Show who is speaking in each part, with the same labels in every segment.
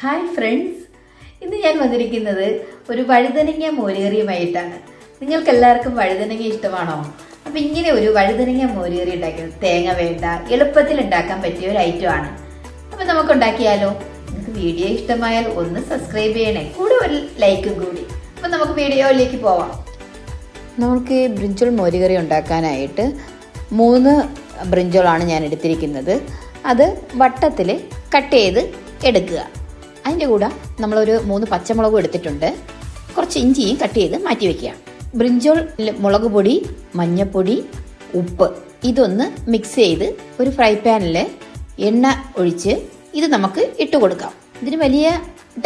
Speaker 1: Hi friends, ഇന്ന് ഞാൻ വന്നിരിക്കുന്നത് ഒരു വഴുതനങ്ങ മോരുകറിയുമായിട്ടാണ്. നിങ്ങൾക്ക് എല്ലാവർക്കും വഴുതനങ്ങ ഇഷ്ടമാണോ? അപ്പം ഇങ്ങനെ ഒരു വഴുതനങ്ങ മോരുകറി ഉണ്ടാക്കുന്നത് തേങ്ങ വേണ്ട, എളുപ്പത്തിൽ ഉണ്ടാക്കാൻ പറ്റിയ ഒരു ഐറ്റമാണ്. അപ്പം നമുക്ക് ഉണ്ടാക്കിയാലോ? നിങ്ങൾക്ക് വീഡിയോ ഇഷ്ടമായാൽ ഒന്ന് സബ്സ്ക്രൈബ് ചെയ്യണേ, കൂടെ ഒരു ലൈക്കും കൂടി. അപ്പം നമുക്ക് വീഡിയോയിലേക്ക് പോവാം. നമുക്ക് ബ്രിഞ്ചോൾ മോരുകറി ഉണ്ടാക്കാനായിട്ട് 3 ബ്രിഞ്ചോളാണ് ഞാൻ എടുത്തിരിക്കുന്നത്. അത് വട്ടത്തിൽ കട്ട് ചെയ്ത് എടുക്കുക. അതിൻ്റെ കൂടെ നമ്മളൊരു 3 പച്ചമുളകും എടുത്തിട്ടുണ്ട്. കുറച്ച് ഇഞ്ചിയും കട്ട് ചെയ്ത് മാറ്റി വയ്ക്കുക. ബ്രിഞ്ചോൾ മുളക് പൊടി, മഞ്ഞൾപ്പൊടി, ഉപ്പ് ഇതൊന്ന് മിക്സ് ചെയ്ത് ഒരു ഫ്രൈ പാനിൽ എണ്ണ ഒഴിച്ച് ഇത് നമുക്ക് ഇട്ട് കൊടുക്കാം. ഇതിന് വലിയ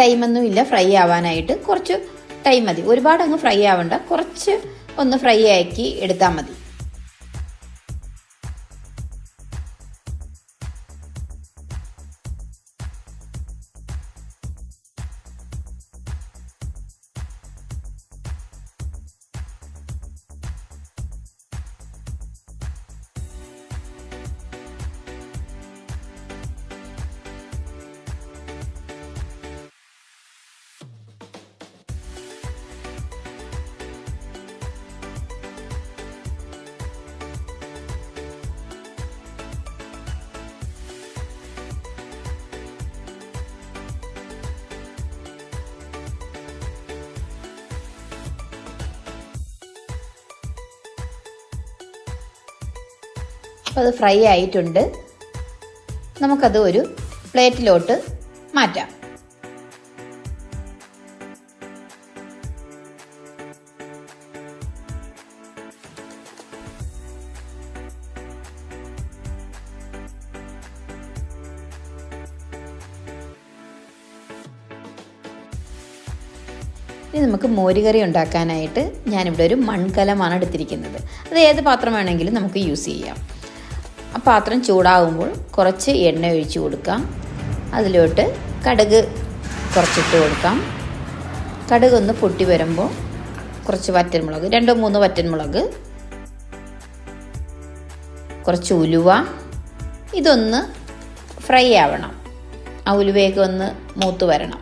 Speaker 1: ടൈമൊന്നും ഇല്ല ഫ്രൈ ആവാനായിട്ട്. കുറച്ച് ടൈം മതി, ഒരുപാട് അങ്ങ് ഫ്രൈ ആവണ്ട, കുറച്ച് ഒന്ന് ഫ്രൈ ആക്കി എടുത്താൽ മതി. അപ്പോൾ അത് ഫ്രൈ ആയിട്ടുണ്ട്. നമുക്കത് ഒരു പ്ലേറ്റിലോട്ട് മാറ്റാം. ഇനി നമുക്ക് മോരുകറി ഉണ്ടാക്കാനായിട്ട് ഞാനിവിടെ ഒരു മൺകലമാണ് എടുത്തിരിക്കുന്നത്. അത് ഏത് പാത്രം വേണമെങ്കിലും നമുക്ക് യൂസ് ചെയ്യാം. ആ പാത്രം ചൂടാകുമ്പോൾ കുറച്ച് എണ്ണ ഒഴിച്ച് കൊടുക്കാം. അതിലോട്ട് കടുക് കുറച്ചിട്ട് കൊടുക്കാം. കടുക് ഒന്ന് പൊട്ടി വരുമ്പോൾ കുറച്ച് വറ്റൽമുളക്, 2-3 വറ്റൽമുളക്, കുറച്ച് ഉലുവ, ഇതൊന്ന് ഫ്രൈ ആവണം. ആ ഉലുവയൊക്കെ ഒന്ന് മൂത്ത് വരണം.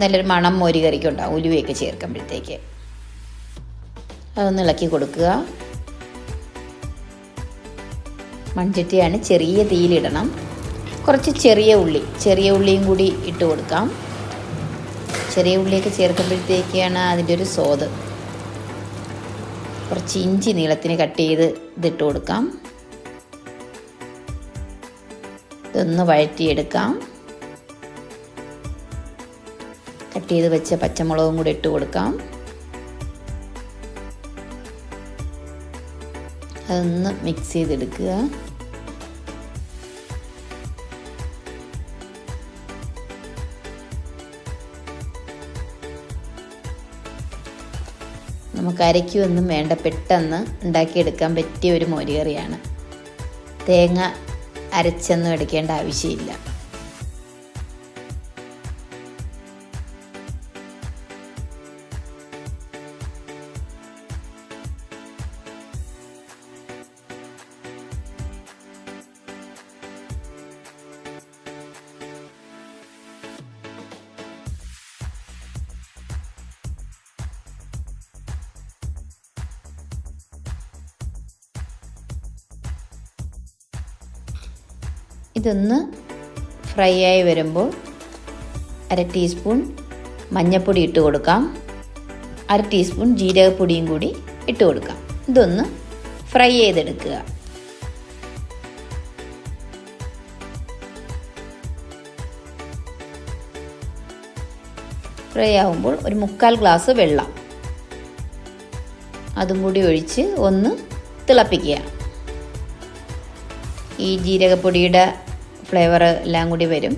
Speaker 1: നല്ലൊരു മണം മോരുകറിക്ക് ഉണ്ടാകും ഉലുവയൊക്കെ ചേർക്കുമ്പോഴത്തേക്ക്. അതൊന്ന് ഇളക്കി കൊടുക്കുക. മൺചട്ടിയാണ്, ചെറിയ തീയിലിടണം. കുറച്ച് ചെറിയ ഉള്ളിയും കൂടി ഇട്ട് കൊടുക്കാം. ചെറിയ ഉള്ളിയൊക്കെ ചേർക്കുമ്പോഴത്തേക്കാണ് അതിൻ്റെ ഒരു സ്വാദ്. കുറച്ച് ഇഞ്ചി നീളത്തിന് കട്ട് ചെയ്ത് ഇതിട്ട് കൊടുക്കാം. ഇതൊന്ന് വഴറ്റിയെടുക്കാം. കട്ട് ചെയ്ത് വെച്ച പച്ചമുളകും കൂടി ഇട്ട് കൊടുക്കാം. അതൊന്ന് മിക്സ് ചെയ്തെടുക്കുക. നമുക്ക് അരയ്ക്കൊന്നും വേണ്ട, പെട്ടെന്ന് ഉണ്ടാക്കിയെടുക്കാൻ പറ്റിയ ഒരു മോരുകറിയാണ്. തേങ്ങ അരച്ചൊന്നും എടുക്കേണ്ട ആവശ്യമില്ല. ഇതൊന്ന് ഫ്രൈ ആയി വരുമ്പോൾ 1/2 ടീസ്പൂൺ മഞ്ഞൾപ്പൊടി ഇട്ട് കൊടുക്കാം. 1/2 ടീസ്പൂൺ ജീരകപ്പൊടിയും കൂടി ഇട്ട് കൊടുക്കാം. ഇതൊന്ന് ഫ്രൈ ചെയ്തെടുക്കുക. ഫ്രൈ ആകുമ്പോൾ ഒരു 1/4 ഗ്ലാസ് വെള്ളം അതും കൂടി ഒഴിച്ച് ഒന്ന് തിളപ്പിക്കുക. ഈ ജീരകപ്പൊടിയുടെ ഫ്ലേവർ എല്ലാം കൂടി വരും.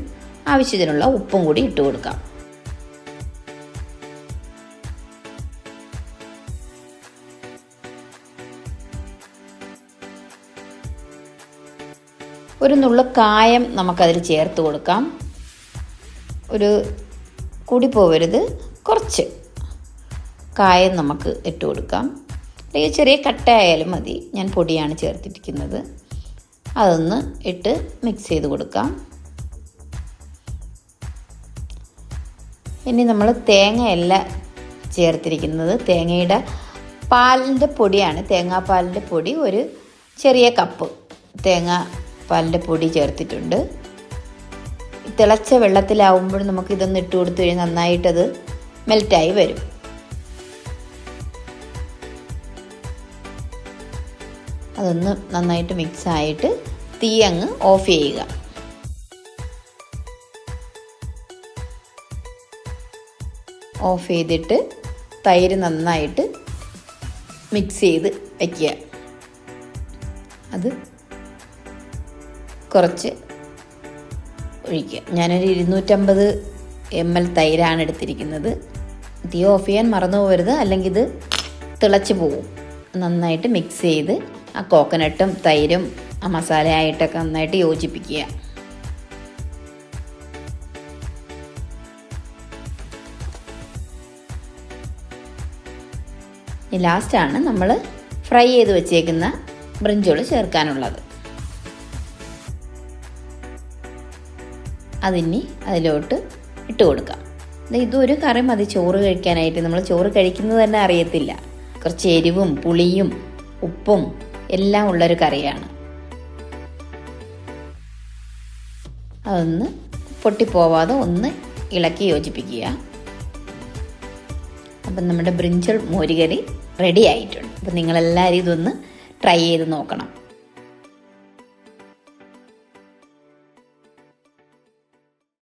Speaker 1: ആവശ്യത്തിനുള്ള ഉപ്പും കൂടി ഇട്ട് കൊടുക്കാം. ഒരു നുള്ളു കായം നമുക്കതിൽ ചേർത്ത് കൊടുക്കാം. ഒരു കൂടി പോവരുത്, കുറച്ച് കായം നമുക്ക് ഇട്ട് കൊടുക്കാം. അല്ലെങ്കിൽ ചെറിയ കട്ടയായാലും മതി. ഞാൻ പൊടിയാണ് ചേർത്തിരിക്കുന്നത്. അതൊന്ന് ഇട്ട് മിക്സ് ചെയ്ത് കൊടുക്കാം. ഇനി നമ്മൾ തേങ്ങയല്ല ചേർത്തിരിക്കുന്നത്, തേങ്ങയുടെ പാലിൻ്റെ പൊടിയാണ്. തേങ്ങാപ്പാലിൻ്റെ പൊടി ഒരു ചെറിയ കപ്പ് തേങ്ങാപ്പാലിൻ്റെ പൊടി ചേർത്തിട്ടുണ്ട്. തിളച്ച വെള്ളത്തിലാവുമ്പോൾ നമുക്ക് ഇതൊന്ന് ഇട്ട് കൊടുത്തു കഴിഞ്ഞാൽ നന്നായിട്ടത് മെൽറ്റായി വരും. അതൊന്ന് നന്നായിട്ട് മിക്സായിട്ട് തീ അങ്ങ് ഓഫ് ചെയ്യുക. ഓഫ് ചെയ്തിട്ട് തൈര് നന്നായിട്ട് മിക്സ് ചെയ്ത് വയ്ക്കുക. അത് കുറച്ച് ഒഴിക്കുക. ഞാനൊരു 250 ml തൈരാണ് എടുത്തിരിക്കുന്നത്. തീ ഓഫ് ചെയ്യാൻ മറന്നു പോകരുത്, അല്ലെങ്കിൽ ഇത് തിളച്ച് പോവും. നന്നായിട്ട് മിക്സ് ചെയ്ത് ആ കോക്കനട്ടും തൈരും ആ മസാലയായിട്ടൊക്കെ നന്നായിട്ട് യോജിപ്പിക്കുക. ലാസ്റ്റാണ് നമ്മൾ ഫ്രൈ ചെയ്ത് വെച്ചേക്കുന്ന ബ്രിഞ്ചോൾ ചേർക്കാനുള്ളത്. അതിനി അതിലോട്ട് ഇട്ട് കൊടുക്കാം. ഇതൊരു കറി മതി ചോറ് കഴിക്കാനായിട്ട്. നമ്മൾ ചോറ് കഴിക്കുന്നത് തന്നെ അറിയത്തില്ല. കുറച്ച് എരിവും പുളിയും ഉപ്പും എല്ലാം ഉള്ളൊരു കറിയാണ്. അതൊന്ന് പൊട്ടിപ്പോവാതെ ഒന്ന് ഇളക്കി യോജിപ്പിക്കുക. അപ്പം നമ്മുടെ ബ്രിഞ്ചൽ മോരുകറി റെഡി ആയിട്ടുണ്ട്. അപ്പം നിങ്ങളെല്ലാവരും ഇതൊന്ന് ട്രൈ ചെയ്ത് നോക്കണം.